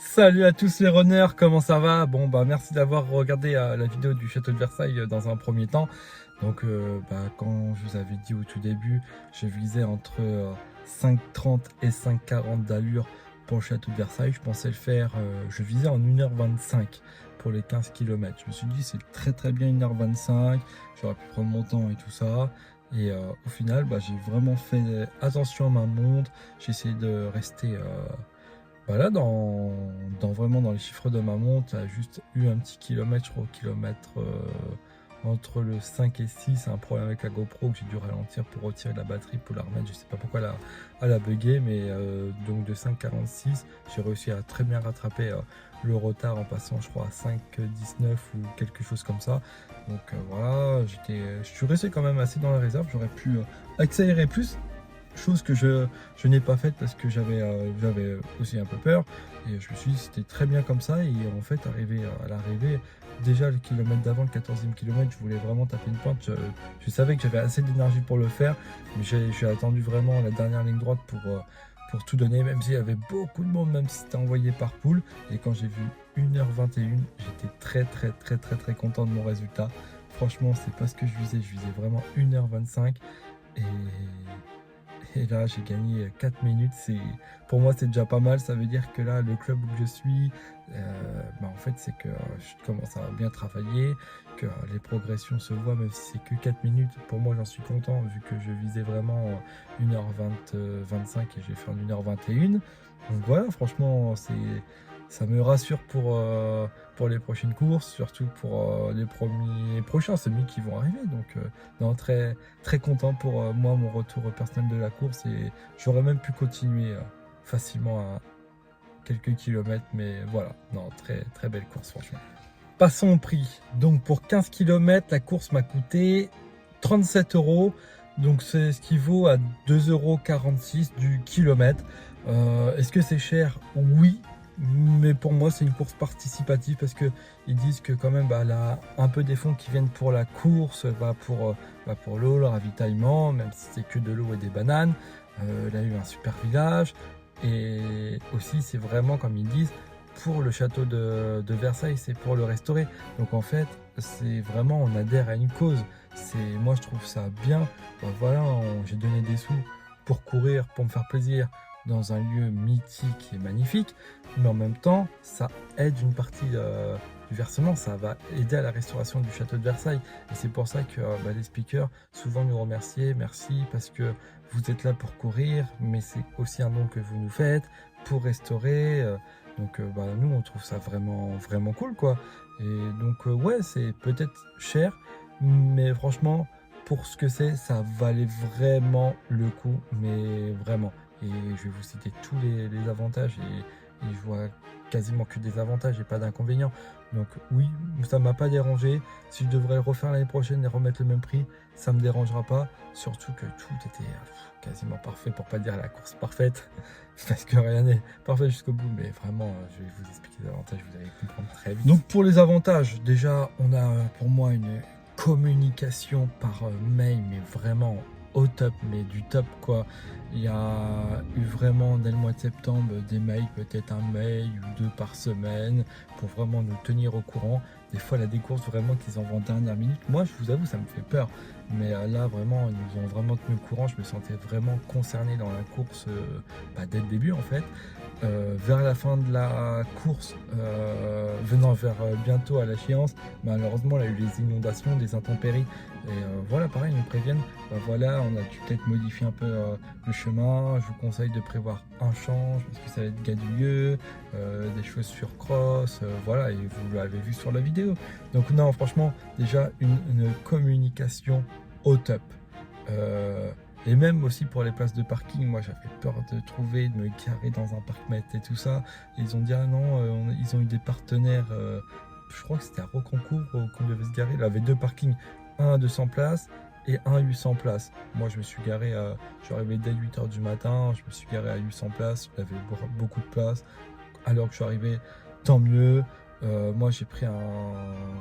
Salut à tous les runners, comment ça va? Bon bah merci d'avoir regardé la vidéo du château de Versailles dans un premier temps. Donc quand je vous avais dit au tout début, je visais entre 5,30 et 5,40 d'allure pour le château de Versailles. Je pensais le faire, je visais en 1h25 pour les 15 km. Je me suis dit c'est très bien 1h25, j'aurais pu prendre mon temps et tout ça. Et au final, j'ai vraiment fait attention à ma montre, j'ai essayé de rester là, vraiment dans les chiffres de ma montre, a juste eu un petit kilomètre, je crois, au kilomètre entre le 5 et 6, un problème avec la GoPro que j'ai dû ralentir pour retirer la batterie pour la remettre. Je sais pas pourquoi elle a bugué, mais donc de 5,46, j'ai réussi à très bien rattraper le retard en passant, je crois, à 5,19 ou quelque chose comme ça. Donc voilà, je suis resté quand même assez dans la réserve, j'aurais pu accélérer plus. Chose que je n'ai pas faite parce que j'avais aussi un peu peur, et je me suis dit c'était très bien comme ça. Et en fait, arrivé à l'arrivée, déjà le kilomètre d'avant, le 14e kilomètre, je voulais vraiment taper une pointe. Je savais que j'avais assez d'énergie pour le faire, mais j'ai attendu vraiment la dernière ligne droite pour tout donner, même s'il y avait beaucoup de monde, même si c'était envoyé par poule. Et quand j'ai vu 1h21, j'étais très content de mon résultat. Franchement, c'est pas ce que je visais vraiment 1h25. Et là, j'ai gagné 4 minutes. Pour moi, c'est déjà pas mal. Ça veut dire que là, le club où je suis, en fait, c'est que je commence à bien travailler, que les progressions se voient, même si c'est que 4 minutes. Pour moi, j'en suis content, vu que je visais vraiment 1h25 et j'ai fait en 1h21. Donc voilà, franchement, ça me rassure pour les prochaines courses, surtout pour les prochains semis qui vont arriver. Donc, non, très content pour moi, mon retour personnel de la course, et j'aurais même pu continuer facilement à quelques kilomètres, mais voilà, non, très belle course franchement. Passons au prix. Donc pour 15 km, la course m'a coûté 37 euros, donc c'est ce qui vaut à 2,46 € du kilomètre. Est-ce que c'est cher? Oui, mais pour moi c'est une course participative, parce que ils disent que quand même elle a un peu des fonds qui viennent pour la course, pour l'eau, le ravitaillement, même si c'est que de l'eau et des bananes. Elle a eu un super village, et aussi c'est vraiment, comme ils disent, pour le château de Versailles, c'est pour le restaurer. Donc en fait, c'est vraiment, on adhère à une cause. Moi je trouve ça bien. Voilà, j'ai donné des sous pour courir, pour me faire plaisir dans un lieu mythique et magnifique, mais en même temps, ça aide une partie du versement, ça va aider à la restauration du château de Versailles. Et c'est pour ça que les speakers souvent nous remercier, merci, parce que vous êtes là pour courir, mais c'est aussi un don que vous nous faites pour restaurer. Donc nous on trouve ça vraiment cool quoi. Et donc ouais, c'est peut-être cher, mais franchement pour ce que c'est, ça valait vraiment le coup, mais vraiment. Et je vais vous citer tous les avantages, et je vois quasiment que des avantages et pas d'inconvénients. Donc oui, ça m'a pas dérangé. Si je devrais le refaire l'année prochaine et remettre le même prix, ça me dérangera pas. Surtout que tout était quasiment parfait, pour pas dire la course parfaite, parce que rien n'est parfait jusqu'au bout. Mais vraiment, je vais vous expliquer les avantages, vous allez comprendre très vite. Donc pour les avantages, déjà, on a pour moi une communication par mail, mais vraiment au top, mais du top quoi. Il y a eu vraiment dès le mois de septembre des mails, peut-être un mail ou deux par semaine, pour vraiment nous tenir au courant. Des fois la décourse vraiment qu'ils envoient en dernière minute, moi je vous avoue ça me fait peur, mais là vraiment ils nous ont vraiment tenu au courant. Je me sentais vraiment concerné dans la course dès le début en fait. Vers la fin de la course, venant vers bientôt à l'échéance, malheureusement il y a eu les inondations, des intempéries, et voilà, pareil, ils nous préviennent, voilà, on a dû peut-être modifier un peu le chemin, je vous conseille de prévoir un change parce que ça va être gadouilleux, des chaussures cross, voilà, et vous l'avez vu sur la vidéo. Donc non, franchement, déjà une communication au top. Et même aussi pour les places de parking, moi j'avais peur de me garer dans un parc-mètre et tout ça. Et ils ont dit ah non, ils ont eu des partenaires, je crois que c'était à Rocancourt qu'on devait se garer. Il y avait deux parkings, un à 200 places et un à 800 places. Moi je me suis garé, je suis arrivé dès 8 h du matin, je me suis garé à 800 places, j'avais beaucoup de place. Alors que je suis arrivé, tant mieux. Moi j'ai pris un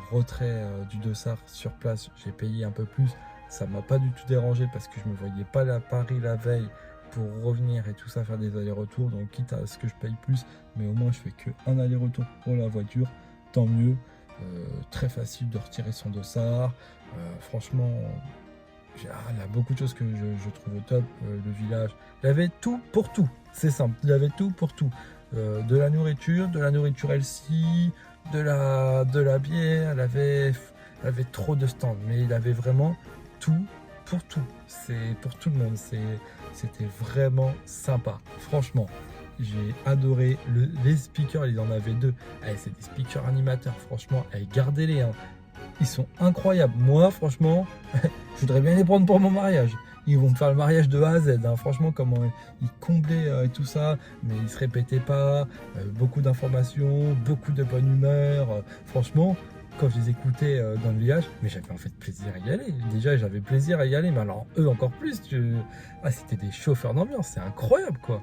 retrait du dossard sur place, j'ai payé un peu plus. Ça m'a pas du tout dérangé parce que je me voyais pas à Paris la veille pour revenir et tout ça, faire des allers-retours. Donc quitte à ce que je paye plus, mais au moins je fais qu'un aller-retour pour la voiture, tant mieux. Très facile de retirer son dossard. Franchement, il y a beaucoup de choses que je trouve au top. Le village, il y avait tout pour tout. C'est simple, il y avait tout pour tout. De la nourriture LC, de la bière. Elle avait trop de stands, mais il avait vraiment tout pour tout. C'est pour tout le monde. C'était vraiment sympa. Franchement, j'ai adoré. Les speakers, il en avait deux. C'est des speakers animateurs. Franchement, gardez-les, hein. Ils sont incroyables. Moi, franchement, je voudrais bien les prendre pour mon mariage. Ils vont me faire le mariage de A à Z. Hein. Franchement, comment ils comblaient et tout ça, mais ils se répétaient pas. Beaucoup d'informations, beaucoup de bonne humeur. Franchement, quand je les écoutais dans le village, mais j'avais en fait plaisir à y aller. Déjà, j'avais plaisir à y aller, mais alors eux encore plus. C'était des chauffeurs d'ambiance. C'est incroyable, quoi.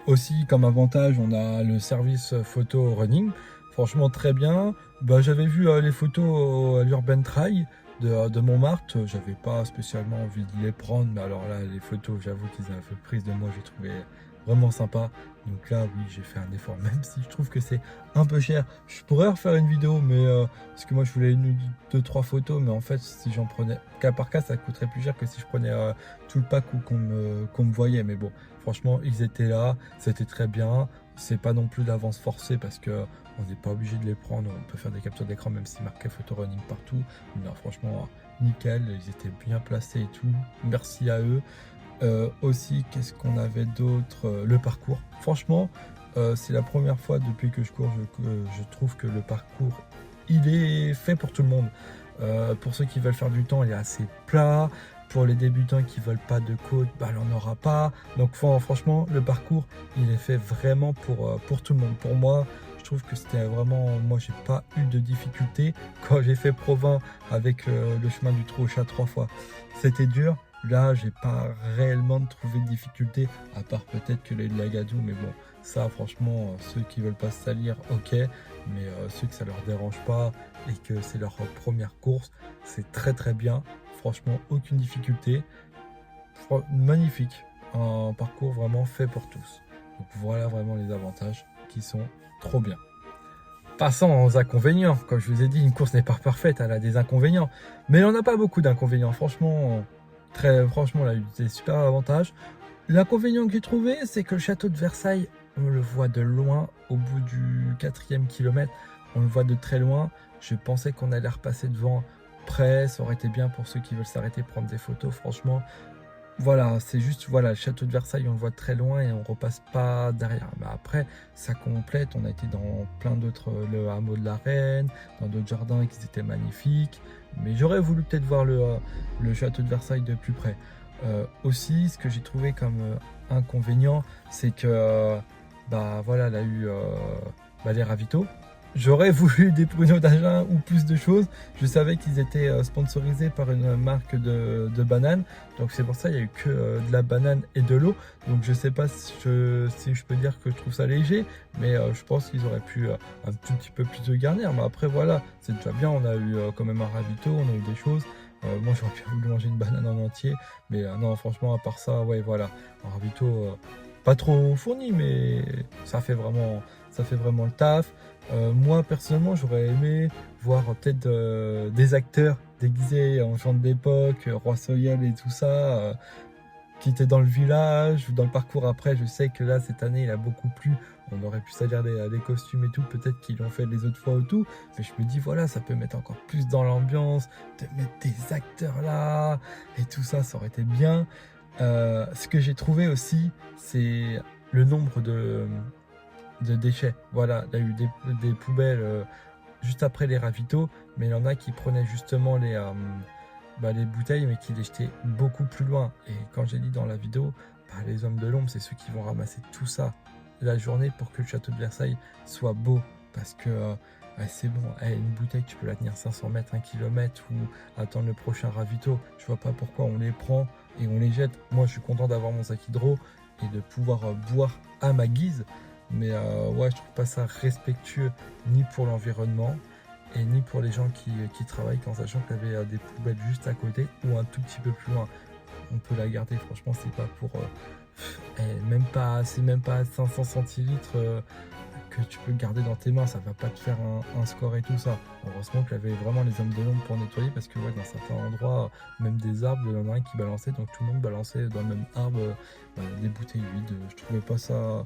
Aussi, comme avantage, on a le service photo running. Franchement, très bien. J'avais vu les photos à l'Urban Trail de Montmartre. J'avais pas spécialement envie de les prendre, mais alors là, les photos, j'avoue qu'ils ont fait prise de moi. J'ai trouvé vraiment sympa. Donc là, oui, j'ai fait un effort, même si je trouve que c'est un peu cher. Je pourrais refaire une vidéo, mais parce que moi, je voulais une, deux, trois photos, mais en fait, si j'en prenais cas par cas, ça coûterait plus cher que si je prenais tout le pack ou qu'on me voyait. Mais bon, franchement, ils étaient là, c'était très bien. C'est pas non plus d'avance forcée parce que on n'est pas obligé de les prendre. On peut faire des captures d'écran même si marqué photo running partout. Non, franchement, nickel. Ils étaient bien placés et tout. Merci à eux. Aussi, qu'est-ce qu'on avait d'autre? Le parcours. Franchement, c'est la première fois depuis que je cours, je trouve que le parcours, il est fait pour tout le monde. Pour ceux qui veulent faire du temps, il est assez plat. Pour les débutants qui veulent pas de côte, il n'en aura pas. Donc franchement, le parcours, il est fait vraiment pour tout le monde. Pour moi, je trouve que c'était vraiment... Moi, j'ai pas eu de difficulté. Quand j'ai fait Provins avec le chemin du trou au chat 3 fois, c'était dur. Là, j'ai pas réellement trouvé de difficulté, à part peut-être que les lagadou, mais bon, ça, franchement, ceux qui veulent pas se salir, ok, mais ceux que ça leur dérange pas et que c'est leur première course, c'est très très bien. Franchement, aucune difficulté. Magnifique. Un parcours vraiment fait pour tous. Donc voilà vraiment les avantages qui sont trop bien. Passons aux inconvénients. Comme je vous ai dit, une course n'est pas parfaite, elle a des inconvénients. Mais on n'a pas beaucoup d'inconvénients. Franchement, franchement, elle a eu des super avantages. L'inconvénient que j'ai trouvé, c'est que le château de Versailles, on le voit de loin, au bout du 4e kilomètre. On le voit de très loin. Je pensais qu'on allait repasser devant près. Ça aurait été bien pour ceux qui veulent s'arrêter, prendre des photos. Franchement, voilà, c'est juste, voilà, le château de Versailles, on le voit de très loin et on repasse pas derrière. Mais après, ça complète. On a été dans plein d'autres, le hameau de la Reine, dans d'autres jardins qui étaient magnifiques. Mais j'aurais voulu peut-être voir le château de Versailles de plus près. Aussi, ce que j'ai trouvé comme inconvénient, c'est que, voilà, elle a eu les ravitaux. J'aurais voulu des pruneaux d'Agen ou plus de choses. Je savais qu'ils étaient sponsorisés par une marque de bananes. Donc c'est pour ça qu'il n'y a eu que de la banane et de l'eau. Donc je sais pas si je peux dire que je trouve ça léger. Mais je pense qu'ils auraient pu un tout petit peu plus de garnir. Mais après voilà, c'est déjà bien. On a eu quand même un ravito, on a eu des choses. Moi j'aurais bien voulu manger une banane en entier. Mais non, franchement, à part ça, ouais, voilà. Un ravito pas trop fourni, mais ça fait vraiment le taf. Moi personnellement, j'aurais aimé voir peut-être des acteurs déguisés en gens de l'époque, Roi Soleil et tout ça, qui étaient dans le village ou dans le parcours après. Je sais que là, cette année, il a beaucoup plu. On aurait pu salir les costumes et tout, peut-être qu'ils l'ont fait les autres fois ou tout. Mais je me dis, voilà, ça peut mettre encore plus dans l'ambiance, de mettre des acteurs là, et tout ça, ça aurait été bien. Ce que j'ai trouvé aussi, c'est le nombre de déchets. Voilà, il y a eu des poubelles juste après les ravitaux, mais il y en a qui prenaient justement les bouteilles, mais qui les jetaient beaucoup plus loin. Et quand j'ai dit dans la vidéo, les hommes de l'ombre, c'est ceux qui vont ramasser tout ça la journée pour que le château de Versailles soit beau. Parce que c'est bon, une bouteille, tu peux la tenir 500 mètres, 1 kilomètre ou attendre le prochain ravito. Je vois pas pourquoi on les prend et on les jette. Moi, je suis content d'avoir mon sac hydro et de pouvoir boire à ma guise. Mais ouais, je trouve pas ça respectueux ni pour l'environnement et ni pour les gens qui travaillent, en sachant qu'il y avait des poubelles juste à côté ou un tout petit peu plus loin. on peut la garder. Franchement, c'est pas pour... même pas, c'est même pas 500 centilitres que tu peux garder dans tes mains. Ça va pas te faire un score et tout ça. Heureusement qu'il y avait vraiment les hommes de l'ombre pour nettoyer, parce que ouais, dans certains endroits, même des arbres, il y en a un qui balançait, donc tout le monde balançait dans le même arbre des bouteilles vides. Je trouvais pas ça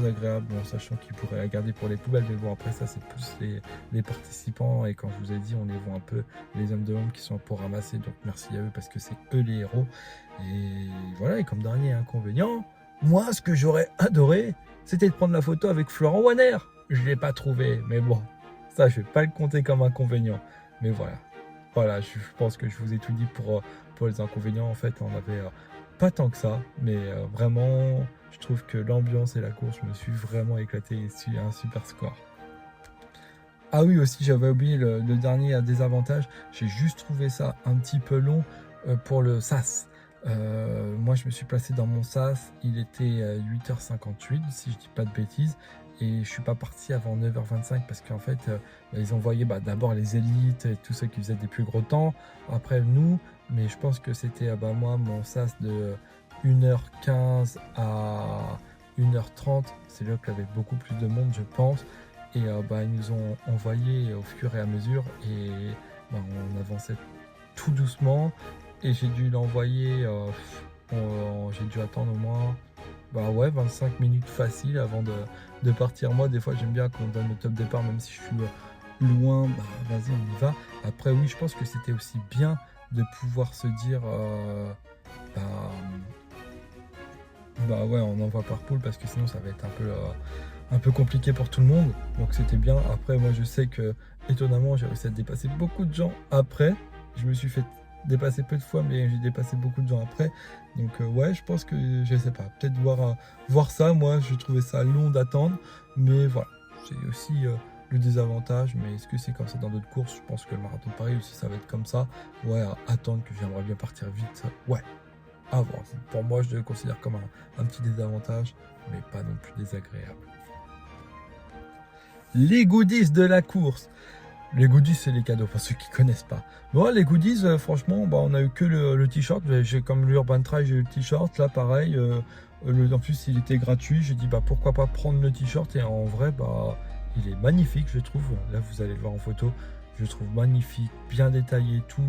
agréable, en sachant qu'ils pourraient la garder pour les poubelles. Mais bon, après ça, c'est plus les participants, et quand je vous ai dit, on les voit un peu, les hommes de l'ombre qui sont pour ramasser, donc merci à eux parce que c'est eux les héros. Et voilà, et comme dernier inconvénient, moi, ce que j'aurais adoré, c'était de prendre la photo avec Florent Wanner. Je l'ai pas trouvé, mais bon, ça, je vais pas le compter comme inconvénient. Mais voilà, je pense que je vous ai tout dit pour les inconvénients. En fait, on avait pas tant que ça, mais vraiment, je trouve que l'ambiance et la course, je me suis vraiment éclaté et c'est un super score. Ah oui, aussi, j'avais oublié le dernier désavantage. J'ai juste trouvé ça un petit peu long pour le SAS. Moi, je me suis placé dans mon SAS. Il était 8h58, si je dis pas de bêtises. Et je suis pas parti avant 9h25 parce qu'en fait, ils envoyaient d'abord les élites et tous ceux qui faisaient des plus gros temps. Après, nous, mais je pense que c'était moi, mon SAS de 1h15 à 1h30. C'est là qu'il y avait beaucoup plus de monde, je pense. Et ils nous ont envoyé au fur et à mesure. Et on avançait tout doucement. Et j'ai dû l'envoyer, j'ai dû attendre au moins 25 minutes facile avant de partir. Moi, des fois, j'aime bien qu'on donne le top départ, même si je suis loin, vas-y, on y va. Après, oui, je pense que c'était aussi bien de pouvoir se dire, ouais, on envoie par poule, parce que sinon, ça va être un peu compliqué pour tout le monde. Donc, c'était bien. Après, moi, je sais que, étonnamment, j'ai réussi à dépasser beaucoup de gens après. Je me suis fait dépasser peu de fois, mais j'ai dépassé beaucoup de gens après. Donc ouais, je pense que, je sais pas, peut-être voir ça. Moi, je trouvais ça long d'attendre, mais voilà, c'est aussi le désavantage. Mais est-ce que c'est comme ça dans d'autres courses? Je pense que le marathon de Paris aussi, ça va être comme ça. Ouais, attendre, que j'aimerais bien partir vite. Ouais, à voir. Pour moi, je le considère comme un petit désavantage, mais pas non plus désagréable. Les goodies de la course. Les goodies, c'est les cadeaux, pour ceux qui connaissent pas. Bon, les goodies, franchement, on a eu que le t-shirt. J'ai comme l'Urban Trail, j'ai eu le t-shirt, là, pareil. En plus, il était gratuit. J'ai dit, pourquoi pas prendre le t-shirt. Et en vrai, il est magnifique, je trouve. Là, vous allez le voir en photo. Je le trouve magnifique, bien détaillé, tout.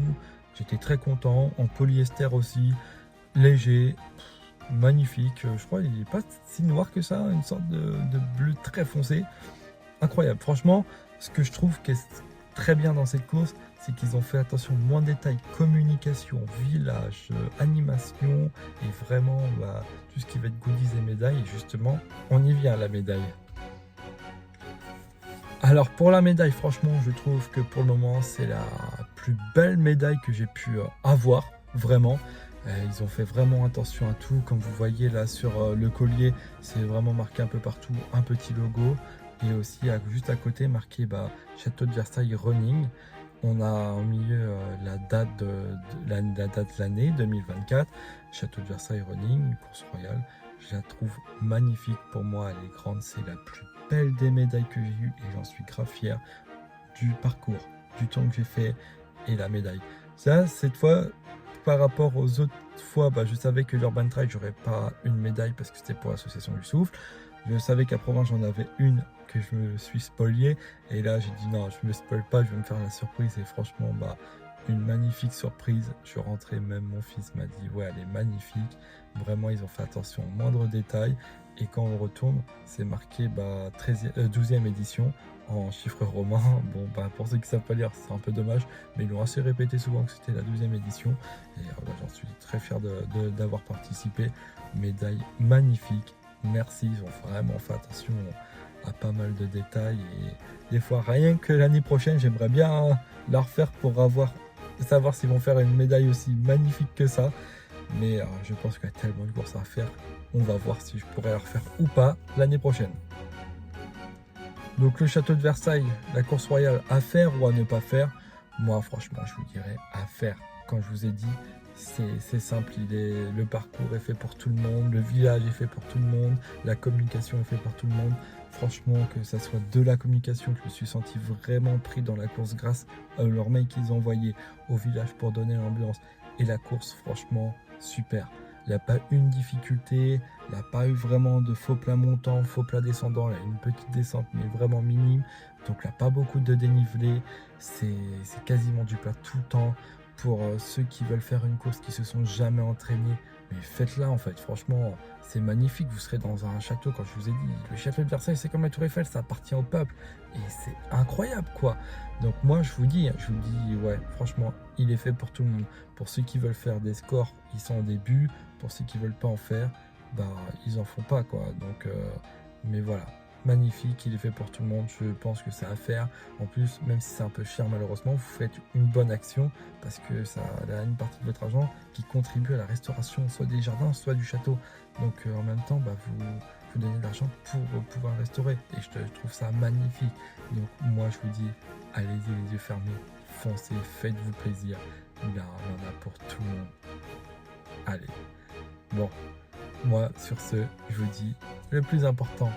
J'étais très content. En polyester aussi, léger, magnifique. Je crois qu'il n'est pas si noir que ça, une sorte de bleu très foncé. Incroyable. Franchement, ce que je trouve qui est très bien dans cette course, c'est qu'ils ont fait attention, moins de détails, communication, village, animation, et vraiment tout ce qui va être goodies et médailles. Et justement, on y vient à la médaille. Alors pour la médaille, franchement, je trouve que pour le moment, c'est la plus belle médaille que j'ai pu avoir, vraiment. Ils ont fait vraiment attention à tout. Comme vous voyez là sur le collier, c'est vraiment marqué un peu partout, un petit logo. Et aussi juste à côté marqué Château de Versailles Running. On a en milieu la date de l'année 2024. Château de Versailles Running, course royale. Je la trouve magnifique. Pour moi, elle est grande. C'est la plus belle des médailles que j'ai eues et j'en suis grave fier du parcours, du temps que j'ai fait et la médaille. Ça, cette fois, par rapport aux autres fois, je savais que l'Urban Trail, j'aurais pas une médaille parce que c'était pour l'association du souffle. Je savais qu'à Provence, j'en avais une que je me suis spoilé. Et là, j'ai dit non, je me spoil pas, je vais me faire la surprise. Et franchement, une magnifique surprise. Je suis rentré, même mon fils m'a dit ouais, elle est magnifique. Vraiment, ils ont fait attention aux moindres détails. Et quand on retourne, c'est marqué 12e édition en chiffres romains. Bon, pour ceux qui ne savent pas lire, c'est un peu dommage, mais ils l'ont assez répété souvent que c'était la 12e édition. Et j'en suis très fier d'avoir participé. Médaille magnifique. Merci, ils ont vraiment fait attention à pas mal de détails. Et des fois, rien que l'année prochaine, j'aimerais bien la refaire pour savoir s'ils vont faire une médaille aussi magnifique que ça. Mais je pense qu'il y a tellement de courses à faire. On va voir si je pourrais la refaire ou pas l'année prochaine. Donc le château de Versailles, la course royale, à faire ou à ne pas faire? Moi, franchement, je vous dirais à faire. Quand je vous ai dit, c'est simple, le parcours est fait pour tout le monde, le village est fait pour tout le monde, la communication est faite pour tout le monde. Franchement, que ça soit de la communication, je me suis senti vraiment pris dans la course grâce à leur mail qu'ils ont envoyé au village pour donner l'ambiance. Et la course, franchement, super. Il n'y a pas une difficulté, il n'y a pas eu vraiment de faux plat montant, faux plat descendant, il y a une petite descente mais vraiment minime, donc il n'y a pas beaucoup de dénivelé, c'est quasiment du plat tout le temps. Pour ceux qui veulent faire une course qui se sont jamais entraînés, mais faites-la en fait, franchement c'est magnifique, vous serez dans un château, quand je vous ai dit, le château de Versailles c'est comme la Tour Eiffel, ça appartient au peuple, et c'est incroyable quoi. Donc moi je vous dis ouais, franchement il est fait pour tout le monde. Pour ceux qui veulent faire des scores, ils sont au début, pour ceux qui veulent pas en faire, bah ils en font pas quoi. Donc mais voilà, magnifique, il est fait pour tout le monde, je pense que ça à faire. En plus, même si c'est un peu cher malheureusement, vous faites une bonne action parce que ça a une partie de votre argent qui contribue à la restauration soit des jardins, soit du château. Donc en même temps, bah, vous donnez de l'argent pour pouvoir restaurer et je trouve ça magnifique. Donc moi je vous dis, allez-y les yeux fermés, foncez, faites-vous plaisir. Il y en a pour tout le monde. Allez, bon, moi sur ce, je vous dis, le plus important,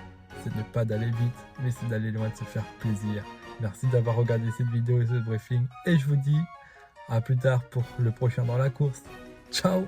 c'est de pas d'aller vite, mais c'est d'aller loin, de se faire plaisir. Merci d'avoir regardé cette vidéo et ce briefing, et je vous dis à plus tard pour le prochain dans la course. Ciao!